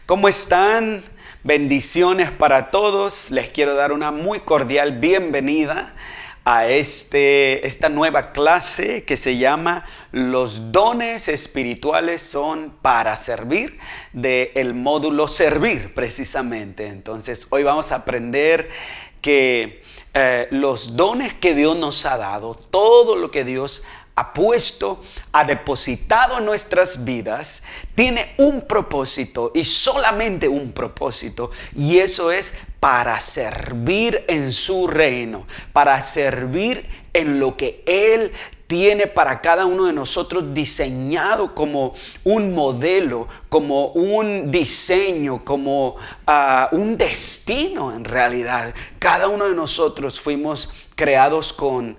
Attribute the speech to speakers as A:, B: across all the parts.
A: ¿Cómo están? Bendiciones para todos. Les quiero dar una muy cordial bienvenida a esta nueva clase que se llama Los dones espirituales son para servir, del módulo Servir precisamente. Entonces hoy vamos a aprender que los dones que Dios nos ha dado, todo lo que Dios ha puesto, ha depositado en nuestras vidas, tiene un propósito y solamente un propósito, y eso es para servir en su reino, para servir en lo que Él tiene para cada uno de nosotros diseñado como un modelo, como un diseño, como un destino en realidad. Cada uno de nosotros fuimos creados con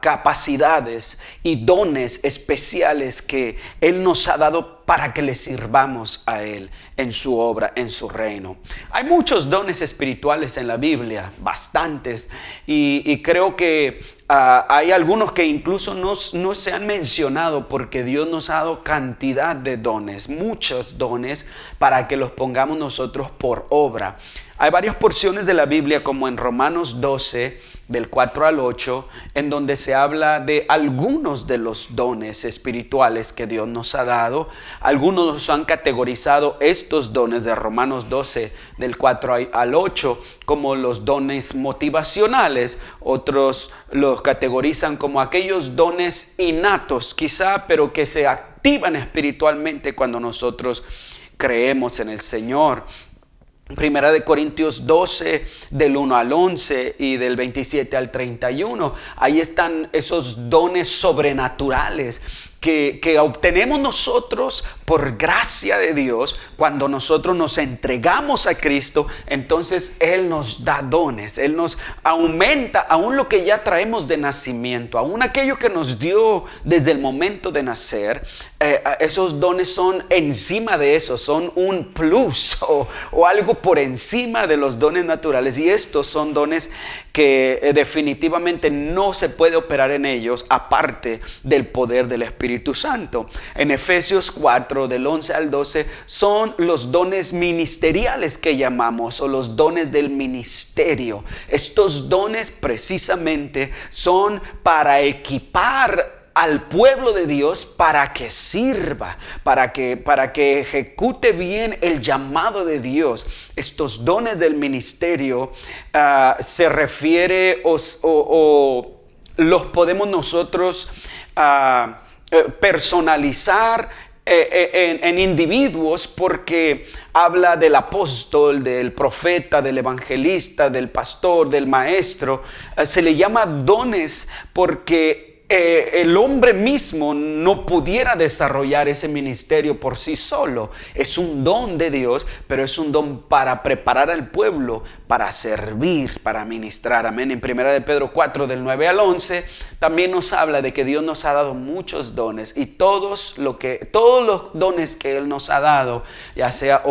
A: capacidades y dones especiales que Él nos ha dado para que le sirvamos a Él en su obra, en su reino. Hay muchos dones espirituales en la Biblia, bastantes, y creo que hay algunos que incluso no se han mencionado porque Dios nos ha dado cantidad de dones, muchos dones para que los pongamos nosotros por obra. Hay varias porciones de la Biblia, como en Romanos 12, del 4 al 8, en donde se habla de algunos de los dones espirituales que Dios nos ha dado. Algunos nos han categorizado estos dones de Romanos 12, del 4 al 8, como los dones motivacionales. Otros los categorizan como aquellos dones innatos, quizá, pero que se activan espiritualmente cuando nosotros creemos en el Señor. Primera de Corintios 12, del 1 al 11 y del 27 al 31. Ahí están esos dones sobrenaturales que obtenemos nosotros por gracia de Dios. Cuando nosotros nos entregamos a Cristo, entonces Él nos da dones. Él nos aumenta aún lo que ya traemos de nacimiento, aún aquello que nos dio desde el momento de nacer. Esos dones son encima de eso, son un plus o algo por encima de los dones naturales. Y estos son dones que definitivamente no se puede operar en ellos aparte del poder del Espíritu Santo. En Efesios 4, del 11 al 12, son los dones ministeriales que llamamos, o los dones del ministerio. Estos dones precisamente son para equipar al pueblo de Dios para que sirva, para que ejecute bien el llamado de Dios. Estos dones del ministerio se refiere o los podemos nosotros personalizar en individuos, porque habla del apóstol, del profeta, del evangelista, del pastor, del maestro. Se le llama dones porque el hombre mismo no pudiera desarrollar ese ministerio por sí solo. Es un don de Dios, pero es un don para preparar al pueblo para servir, para ministrar. Amén. En Primera de Pedro 4, del 9 al 11, también nos habla de que Dios nos ha dado muchos dones, y todos los dones que Él nos ha dado, ya sea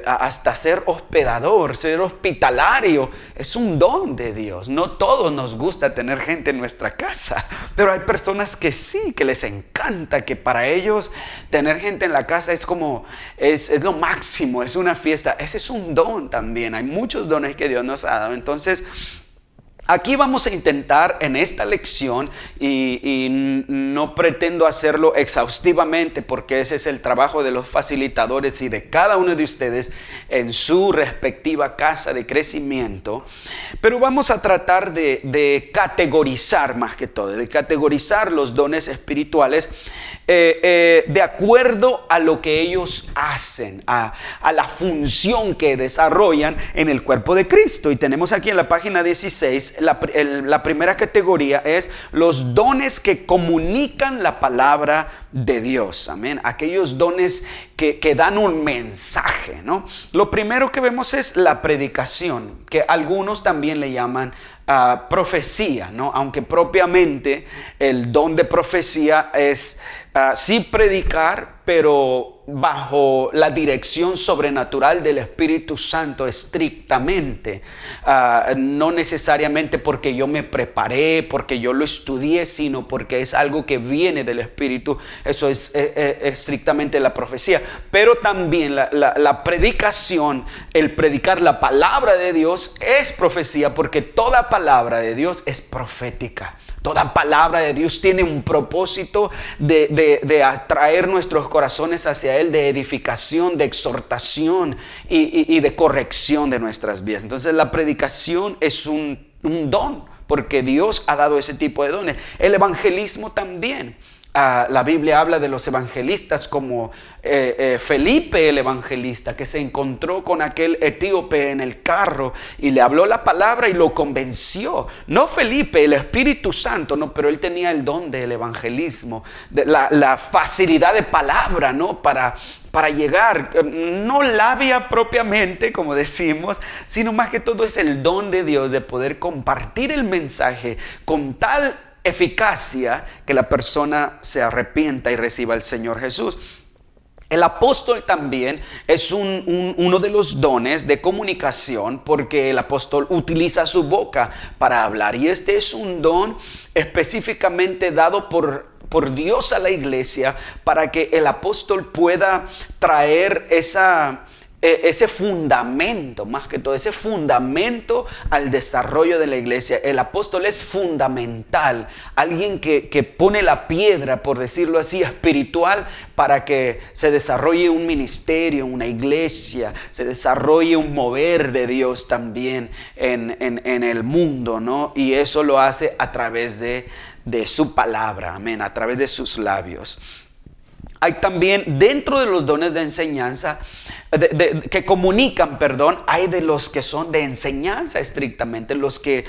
A: hasta ser hospedador, ser hospitalario, es un don de Dios. No todos nos gusta tener gente en nuestra casa, pero hay personas que sí, que les encanta, que para ellos tener gente en la casa es como, es lo máximo, es una fiesta. Ese es un don también. Hay muchos dones que Dios nos ha dado. Entonces, aquí vamos a intentar en esta lección, y no pretendo hacerlo exhaustivamente porque ese es el trabajo de los facilitadores y de cada uno de ustedes en su respectiva casa de crecimiento, pero vamos a tratar de categorizar, más que todo, de categorizar los dones espirituales de acuerdo a lo que ellos hacen, a la función que desarrollan en el cuerpo de Cristo. Y tenemos aquí en la página 16 la primera categoría es los dones que comunican la palabra de Dios. Amén. Aquellos dones que dan un mensaje, ¿no? Lo primero que vemos es la predicación, que algunos también le llaman profecía, ¿no? Aunque propiamente el don de profecía es sí predicar, pero bajo la dirección sobrenatural del Espíritu Santo estrictamente. No necesariamente porque yo me preparé, porque yo lo estudié, sino porque es algo que viene del Espíritu. Eso es estrictamente la profecía. Pero también la predicación, el predicar la palabra de Dios es profecía, porque toda palabra de Dios es profética. Toda palabra de Dios tiene un propósito de atraer nuestros corazones hacia Él, de edificación, de exhortación y de corrección de nuestras vidas. Entonces la predicación es un don, porque Dios ha dado ese tipo de dones. El evangelismo también. La Biblia habla de los evangelistas como Felipe el evangelista, que se encontró con aquel etíope en el carro y le habló la palabra y lo convenció. No Felipe, el Espíritu Santo, no, pero él tenía el don del evangelismo, de la facilidad de palabra, ¿no? Para llegar, no labia propiamente, como decimos, sino más que todo es el don de Dios de poder compartir el mensaje con tal eficacia que la persona se arrepienta y reciba al Señor Jesús. El apóstol también es uno de los dones de comunicación, porque el apóstol utiliza su boca para hablar, y este es un don específicamente dado por Dios a la iglesia para que el apóstol pueda traer ese fundamento, más que todo, ese fundamento al desarrollo de la iglesia. El apóstol es fundamental, alguien que pone la piedra, por decirlo así, espiritual, para que se desarrolle un ministerio, una iglesia, se desarrolle un mover de Dios también en el mundo, ¿no? Y eso lo hace a través de su palabra, amén, a través de sus labios. Hay también dentro de los dones de enseñanza, que comunican, hay de los que son de enseñanza estrictamente, los que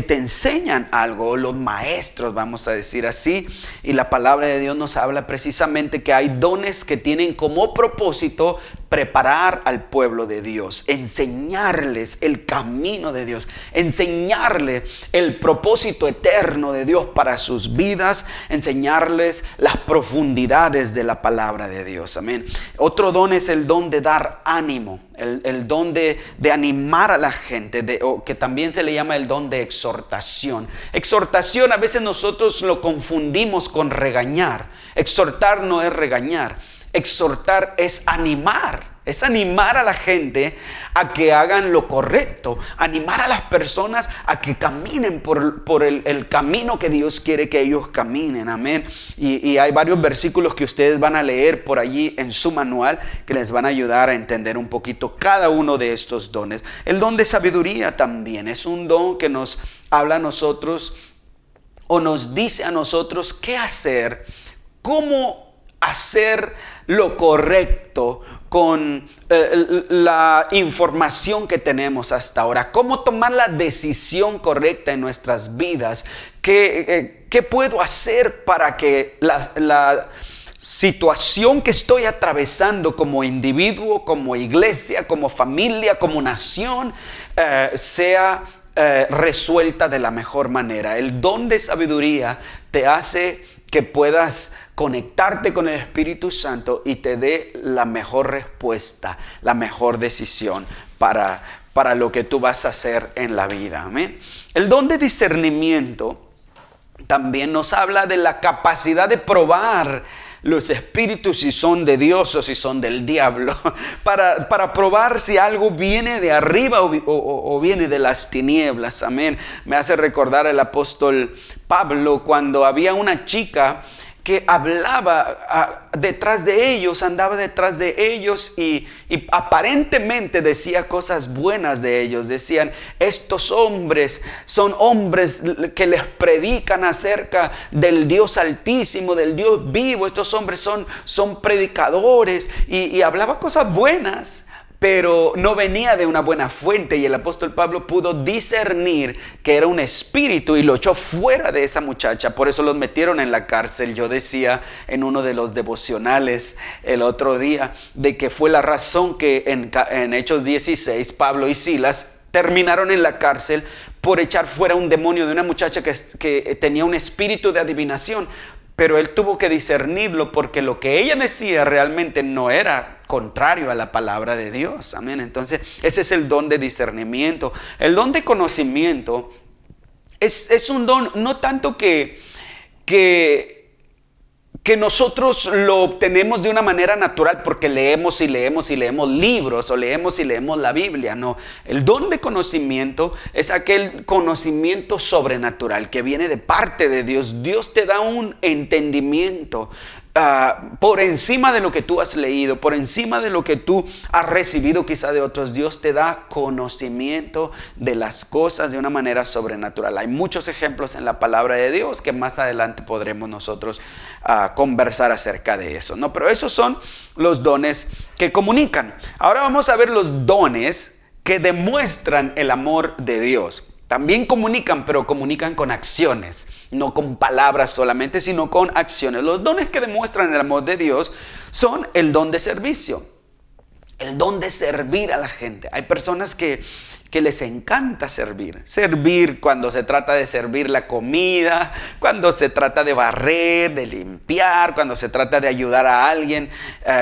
A: te enseñan algo, los maestros, vamos a decir así. Y la palabra de Dios nos habla precisamente que hay dones que tienen como propósito preparar al pueblo de Dios, enseñarles el camino de Dios, enseñarles el propósito eterno de Dios para sus vidas, enseñarles las profundidades de la palabra de Dios. Amén. Otro don es el don de dar ánimo, el don de animar a la gente, o que también se le llama el don de exhortación. Exhortación a veces nosotros lo confundimos con regañar. Exhortar no es regañar. Exhortar es animar a la gente a que hagan lo correcto, animar a las personas a que caminen por el camino que Dios quiere que ellos caminen, amén. Y hay varios versículos que ustedes van a leer por allí en su manual que les van a ayudar a entender un poquito cada uno de estos dones. El don de sabiduría también es un don que nos habla a nosotros o nos dice a nosotros qué hacer, cómo hacer lo correcto con la información que tenemos hasta ahora, cómo tomar la decisión correcta en nuestras vidas, qué puedo hacer para que la situación que estoy atravesando como individuo, como iglesia, como familia, como nación, sea resuelta de la mejor manera. El don de sabiduría te hace que puedas conectarte con el Espíritu Santo y te dé la mejor respuesta, la mejor decisión para lo que tú vas a hacer en la vida. Amén. El don de discernimiento también nos habla de la capacidad de probar los espíritus, si son de Dios o si son del diablo, para probar si algo viene de arriba o viene de las tinieblas. Amén. Me hace recordar el apóstol Pablo cuando había una chica que hablaba detrás de ellos, andaba detrás de ellos y aparentemente decía cosas buenas de ellos. Decían, estos hombres son hombres que les predican acerca del Dios Altísimo, del Dios vivo. Estos hombres son predicadores y hablaba cosas buenas, pero no venía de una buena fuente, y el apóstol Pablo pudo discernir que era un espíritu y lo echó fuera de esa muchacha. Por eso los metieron en la cárcel. Yo decía en uno de los devocionales el otro día de que fue la razón que en Hechos 16 Pablo y Silas terminaron en la cárcel por echar fuera un demonio de una muchacha que tenía un espíritu de adivinación. pero él tuvo que discernirlo porque lo que ella decía realmente no era contrario a la palabra de Dios. Amén. Entonces, ese es el don de discernimiento. El don de conocimiento es un don no tanto que nosotros lo obtenemos de una manera natural porque leemos y leemos y leemos libros o leemos y leemos la Biblia. No, el don de conocimiento es aquel conocimiento sobrenatural que viene de parte de Dios. Dios te da un entendimiento por encima de lo que tú has leído, por encima de lo que tú has recibido quizá de otros. Dios te da conocimiento de las cosas de una manera sobrenatural. Hay muchos ejemplos en la palabra de Dios que más adelante podremos nosotros conversar acerca de eso, ¿no? Pero esos son los dones que comunican. Ahora vamos a ver los dones que demuestran el amor de Dios. También comunican, pero comunican con acciones, no con palabras solamente, sino con acciones. Los dones que demuestran el amor de Dios son el don de servicio, el don de servir a la gente. Hay personas que les encanta servir cuando se trata de servir la comida, cuando se trata de barrer, de limpiar, cuando se trata de ayudar a alguien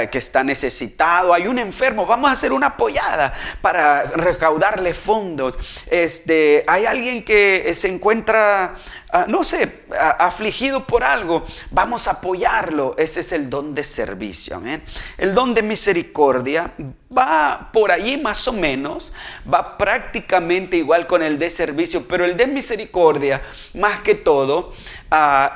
A: que está necesitado. Hay un enfermo, vamos a hacer una apoyada para recaudarle fondos. Hay alguien que se encuentra afligido por algo, vamos a apoyarlo. Ese es el don de servicio. Amén. El don de misericordia va por ahí más o menos, va prácticamente igual con el de servicio, pero el de misericordia más que todo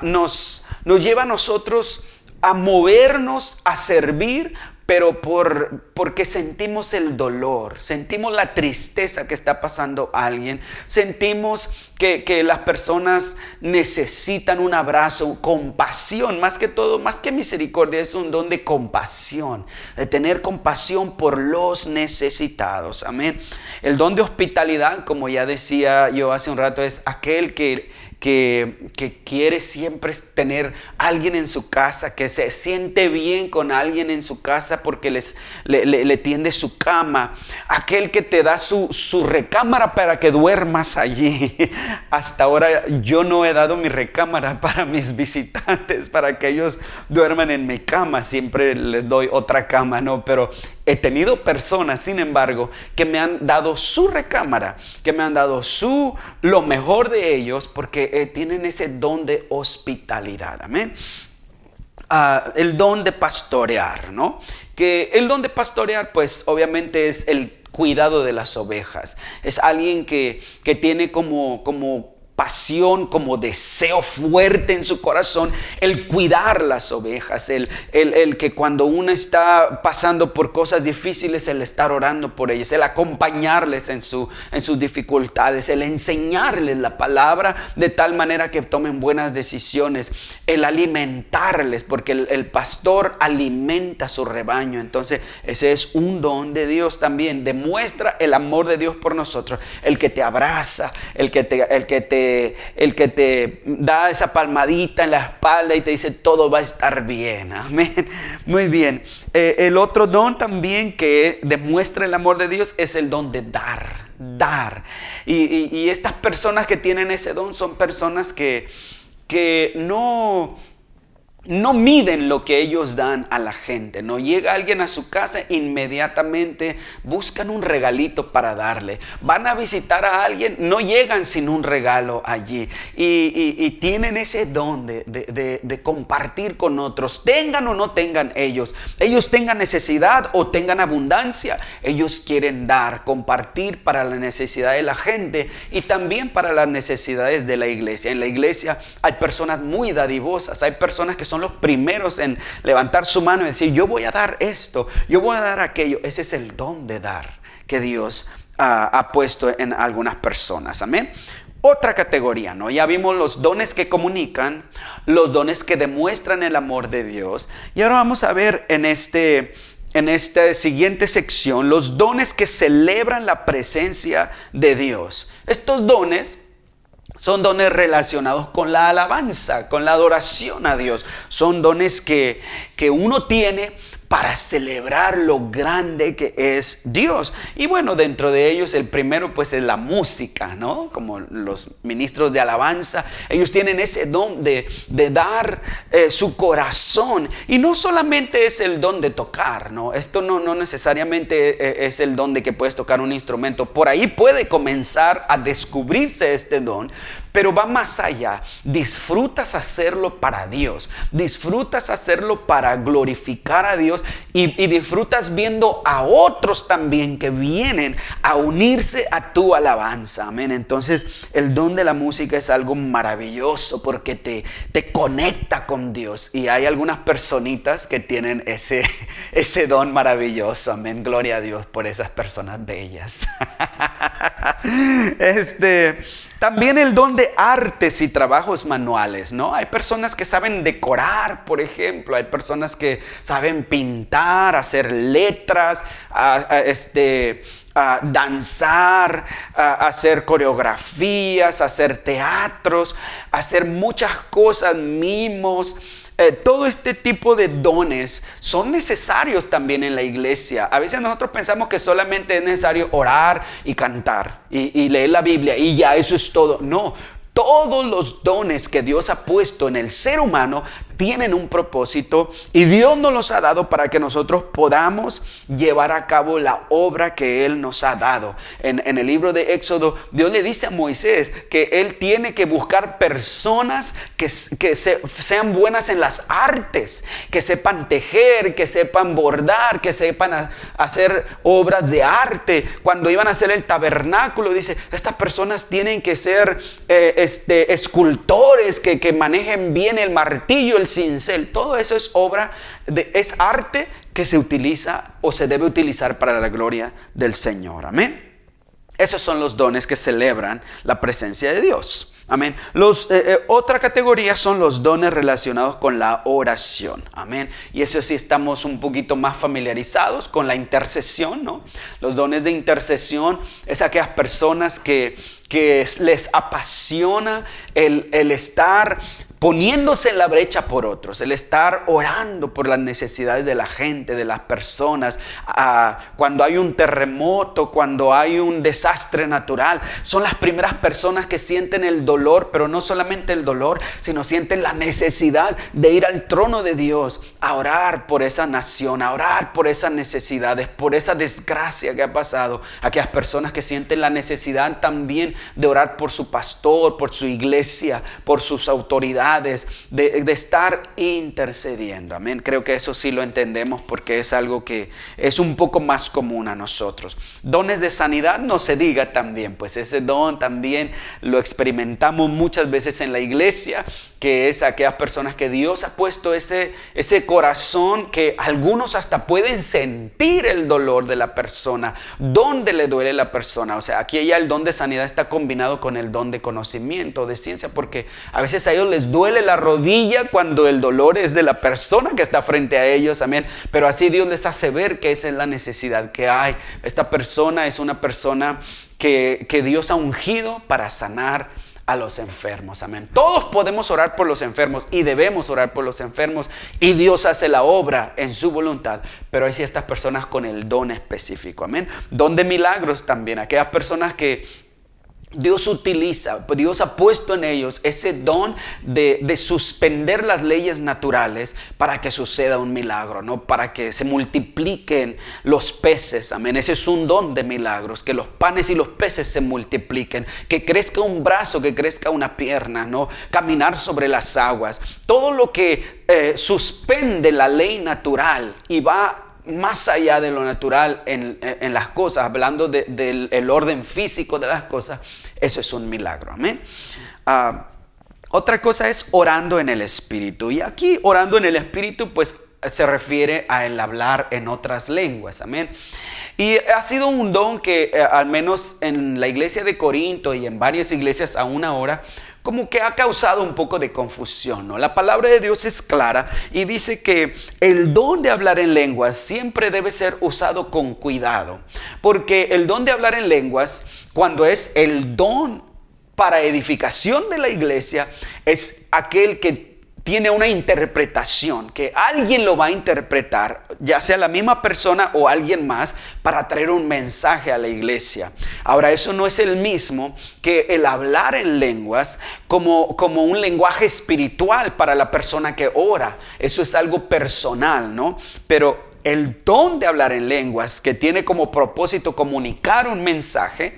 A: nos lleva a nosotros a movernos, a servir, pero porque sentimos el dolor, sentimos la tristeza que está pasando a alguien, sentimos que las personas necesitan un abrazo, compasión, más que todo, más que misericordia, es un don de compasión, de tener compasión por los necesitados. Amén. El don de hospitalidad, como ya decía yo hace un rato, es aquel que quiere siempre tener alguien en su casa, que se siente bien con alguien en su casa porque le tiende su cama, aquel que te da su recámara para que duermas allí. Hasta ahora yo no he dado mi recámara para mis visitantes, para que ellos duerman en mi cama, siempre les doy otra cama, ¿no? Pero he tenido personas, sin embargo, que me han dado su recámara, que me han dado lo mejor de ellos, porque tienen ese don de hospitalidad. Amén. El don de pastorear, ¿no? Que el don de pastorear, pues obviamente es el cuidado de las ovejas. Es alguien que tiene como pasión, como deseo fuerte en su corazón, el cuidar las ovejas, el que cuando uno está pasando por cosas difíciles, el estar orando por ellos, el acompañarles en sus dificultades, el enseñarles la palabra de tal manera que tomen buenas decisiones, el alimentarles, porque el pastor alimenta su rebaño. Entonces ese es un don de Dios también, demuestra el amor de Dios por nosotros, el que te abraza, el que te da esa palmadita en la espalda y te dice todo va a estar bien. Amén. Muy bien. El otro don también que demuestra el amor de Dios es el don de dar. Y estas personas que tienen ese don son personas que no miden lo que ellos dan a la gente. No llega alguien a su casa, inmediatamente buscan un regalito para darle. Van a visitar a alguien, no llegan sin un regalo allí. Y tienen ese don de compartir con otros. Tengan o no tengan ellos tengan necesidad o tengan abundancia, ellos quieren dar, compartir para la necesidad de la gente y también para las necesidades de la iglesia. En la iglesia hay personas muy dadivosas, hay personas que son los primeros en levantar su mano y decir yo voy a dar esto, yo voy a dar aquello. Ese es el don de dar que Dios ha puesto en algunas personas. Amén. Otra categoría, ¿no? Ya vimos los dones que comunican, los dones que demuestran el amor de Dios, y ahora vamos a ver en esta siguiente sección los dones que celebran la presencia de Dios. Estos dones son dones relacionados con la alabanza, con la adoración a Dios. Son dones que uno tiene para celebrar lo grande que es Dios. Y bueno, dentro de ellos el primero pues es la música, ¿no? Como los ministros de alabanza, ellos tienen ese don de dar su corazón. Y no solamente es el don de tocar, ¿no? Esto no necesariamente es el don de que puedes tocar un instrumento. Por ahí puede comenzar a descubrirse este don, pero va más allá. Disfrutas hacerlo para Dios, disfrutas hacerlo para glorificar a Dios y disfrutas viendo a otros también que vienen a unirse a tu alabanza. Amén. Entonces el don de la música es algo maravilloso porque te conecta con Dios, y hay algunas personitas que tienen ese don maravilloso. Amén. Gloria a Dios por esas personas bellas. También el don de artes y trabajos manuales, ¿no? Hay personas que saben decorar, por ejemplo. Hay personas que saben pintar, hacer letras, danzar, hacer coreografías, hacer teatros, hacer muchas cosas, mimos. Todo este tipo de dones son necesarios también en la iglesia. A veces nosotros pensamos que solamente es necesario orar y cantar y leer la Biblia y ya eso es todo. No, todos los dones que Dios ha puesto en el ser humano tienen un propósito, y Dios nos los ha dado para que nosotros podamos llevar a cabo la obra que Él nos ha dado. En el libro de Éxodo, Dios le dice a Moisés que Él tiene que buscar personas que sean buenas en las artes, que sepan tejer, que sepan bordar, que sepan hacer obras de arte. Cuando iban a hacer el tabernáculo, dice, estas personas tienen que ser escultores, que manejen bien el martillo, el cincel. Todo eso es es arte que se utiliza o se debe utilizar para la gloria del Señor. Amén. Esos son los dones que celebran la presencia de Dios. Amén. Otra categoría son los dones relacionados con la oración. Amén. Y eso sí estamos un poquito más familiarizados con la intercesión, ¿no? Los dones de intercesión es aquellas personas que les apasiona el estar poniéndose en la brecha por otros, el estar orando por las necesidades de la gente, de las personas. Cuando hay un terremoto, cuando hay un desastre natural, son las primeras personas que sienten el dolor, pero no solamente el dolor, sino sienten la necesidad de ir al trono de Dios a orar por esa nación, a orar por esas necesidades, por esa desgracia que ha pasado. Aquellas personas que sienten la necesidad también de orar por su pastor, por su iglesia, por sus autoridades, de estar intercediendo. Amén. Creo que eso sí lo entendemos porque es algo que es un poco más común a nosotros. Dones de sanidad no se diga también, pues ese don también lo experimentamos muchas veces en la iglesia, que es aquellas personas que Dios ha puesto ese corazón que algunos hasta pueden sentir el dolor de la persona, donde le duele la persona. O sea, aquí ya el don de sanidad está combinado con el don de conocimiento, de ciencia, porque a veces a ellos les duele la rodilla cuando el dolor es de la persona que está frente a ellos. Amén. Pero así Dios les hace ver que esa es la necesidad que hay. Esta persona es una persona que Dios ha ungido para sanar a los enfermos. Amén. Todos podemos orar por los enfermos y debemos orar por los enfermos, y Dios hace la obra en su voluntad, pero hay ciertas personas con el don específico. Amén. Don de milagros también, aquellas personas que Dios utiliza, Dios ha puesto en ellos ese don de suspender las leyes naturales para que suceda un milagro, ¿no? Para que se multipliquen los peces. Amén. Ese es un don de milagros, que los panes y los peces se multipliquen, que crezca un brazo, que crezca una pierna, ¿no? Caminar sobre las aguas. Todo lo que suspende la ley natural y va más allá de lo natural en las cosas, hablando del orden físico de las cosas, eso es un milagro. Amén. Otra cosa es orando en el Espíritu. Y aquí orando en el Espíritu pues se refiere a el hablar en otras lenguas. Amén. Y ha sido un don que al menos en la iglesia de Corinto y en varias iglesias aún ahora, como que ha causado un poco de confusión, ¿no? La palabra de Dios es clara y dice que el don de hablar en lenguas siempre debe ser usado con cuidado, porque el don de hablar en lenguas, cuando es el don para edificación de la iglesia, es aquel que tiene una interpretación, que alguien lo va a interpretar, ya sea la misma persona o alguien más, para traer un mensaje a la iglesia. Ahora, eso no es el mismo que el hablar en lenguas como un lenguaje espiritual para la persona que ora. Eso es algo personal, ¿no? Pero el don de hablar en lenguas, que tiene como propósito comunicar un mensaje,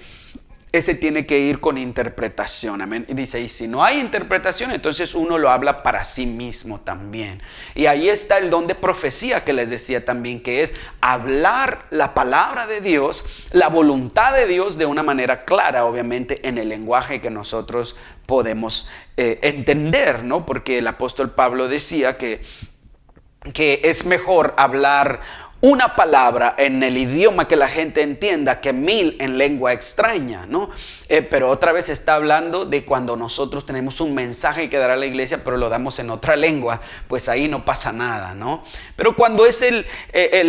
A: ese tiene que ir con interpretación, amén. Y dice, y si no hay interpretación, entonces uno lo habla para sí mismo también. Y ahí está el don de profecía que les decía también, que es hablar la palabra de Dios, la voluntad de Dios de una manera clara, obviamente en el lenguaje que nosotros podemos entender, ¿no? Porque el apóstol Pablo decía que es mejor hablar una palabra en el idioma que la gente entienda que 1000 en lengua extraña, ¿no? Pero otra vez está hablando de cuando nosotros tenemos un mensaje que dar a la iglesia, pero lo damos en otra lengua, pues ahí no pasa nada, ¿no? Pero cuando es el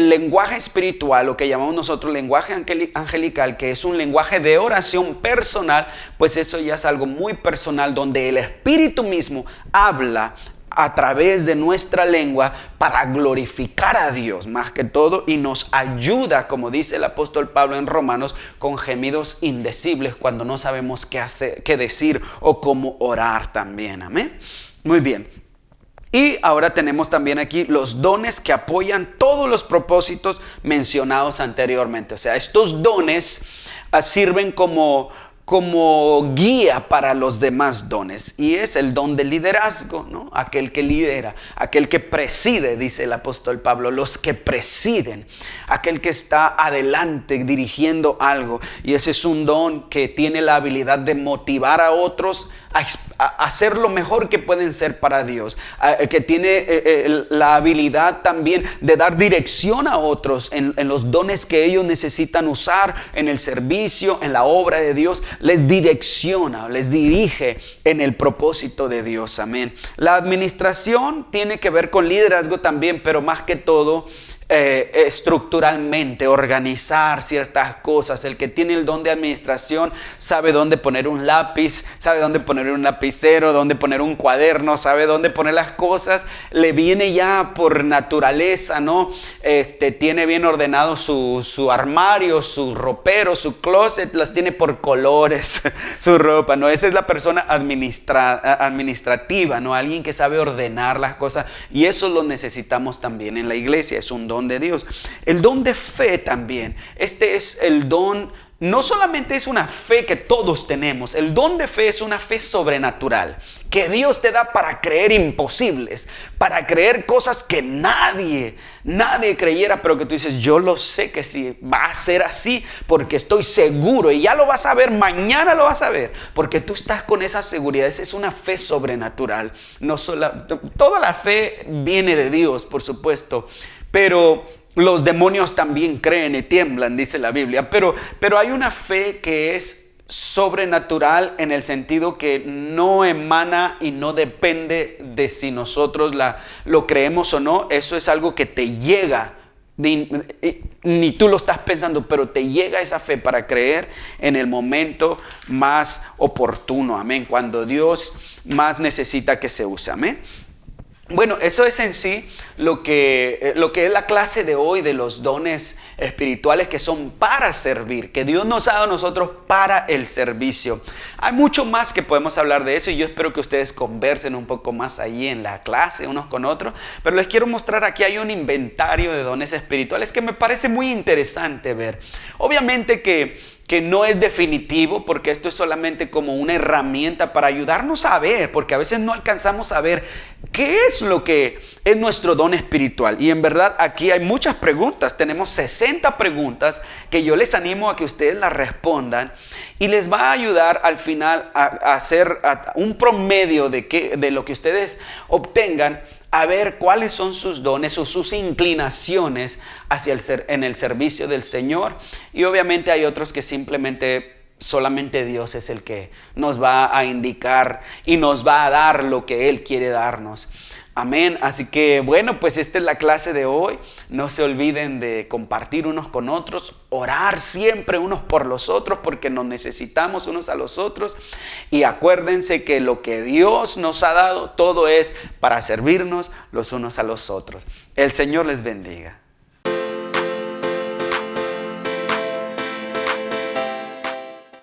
A: lenguaje espiritual, lo que llamamos nosotros lenguaje angelical, que es un lenguaje de oración personal, pues eso ya es algo muy personal, donde el Espíritu mismo habla a través de nuestra lengua para glorificar a Dios más que todo, y nos ayuda, como dice el apóstol Pablo en Romanos, con gemidos indecibles cuando no sabemos qué hacer, qué decir o cómo orar también. Amén. Muy bien. Y ahora tenemos también aquí los dones que apoyan todos los propósitos mencionados anteriormente. O sea, estos dones sirven como guía para los demás dones, y es el don del liderazgo, ¿no? Aquel que lidera, aquel que preside, dice el apóstol Pablo, los que presiden, aquel que está adelante dirigiendo algo, y ese es un don que tiene la habilidad de motivar a otros a hacer lo mejor que pueden ser para Dios, que tiene la habilidad también de dar dirección a otros en los dones que ellos necesitan usar en el servicio, en la obra de Dios. Les direcciona, les dirige en el propósito de Dios. Amén. La administración tiene que ver con liderazgo también, pero más que todo estructuralmente, organizar ciertas cosas. El que tiene el don de administración sabe dónde poner un lápiz, sabe dónde poner un lapicero, dónde poner un cuaderno, sabe dónde poner las cosas. Le viene ya por naturaleza, ¿no? Tiene bien ordenado su armario, su ropero, su closet, las tiene por colores, su ropa, ¿no? Esa es la persona administrativa, ¿no? Alguien que sabe ordenar las cosas, y eso lo necesitamos también en la iglesia. Es un don de Dios. El don de fe también. Este es el don, no solamente es una fe que todos tenemos, el don de fe es una fe sobrenatural que Dios te da para creer imposibles, para creer cosas que nadie creyera, pero que tú dices, yo lo sé que sí, va a ser así porque estoy seguro, y ya lo vas a ver, mañana lo vas a ver, porque tú estás con esa seguridad. Esa es una fe sobrenatural. Toda la fe viene de Dios, por supuesto, pero los demonios también creen y tiemblan, dice la Biblia. Pero hay una fe que es sobrenatural en el sentido que no emana y no depende de si nosotros lo creemos o no. Eso es algo que te llega, ni tú lo estás pensando, pero te llega esa fe para creer en el momento más oportuno. Amén. Cuando Dios más necesita que se use. Amén. Bueno, eso es en sí lo que es la clase de hoy de los dones espirituales, que son para servir, que Dios nos ha dado a nosotros para el servicio. Hay mucho más que podemos hablar de eso, y yo espero que ustedes conversen un poco más allí en la clase unos con otros, pero les quiero mostrar aquí hay un inventario de dones espirituales que me parece muy interesante ver. Obviamente que no es definitivo, porque esto es solamente como una herramienta para ayudarnos a ver, porque a veces no alcanzamos a ver qué es lo que es nuestro don espiritual. Y en verdad aquí hay muchas preguntas. Tenemos 60 preguntas que yo les animo a que ustedes las respondan, y les va a ayudar al final a hacer un promedio de lo que ustedes obtengan, a ver cuáles son sus dones o sus inclinaciones en el servicio del Señor. Y obviamente hay otros que solamente Dios es el que nos va a indicar y nos va a dar lo que Él quiere darnos. Amén. Así que bueno, pues esta es la clase de hoy. No se olviden de compartir unos con otros, orar siempre unos por los otros porque nos necesitamos unos a los otros. Y acuérdense que lo que Dios nos ha dado, todo es para servirnos los unos a los otros. El Señor les bendiga.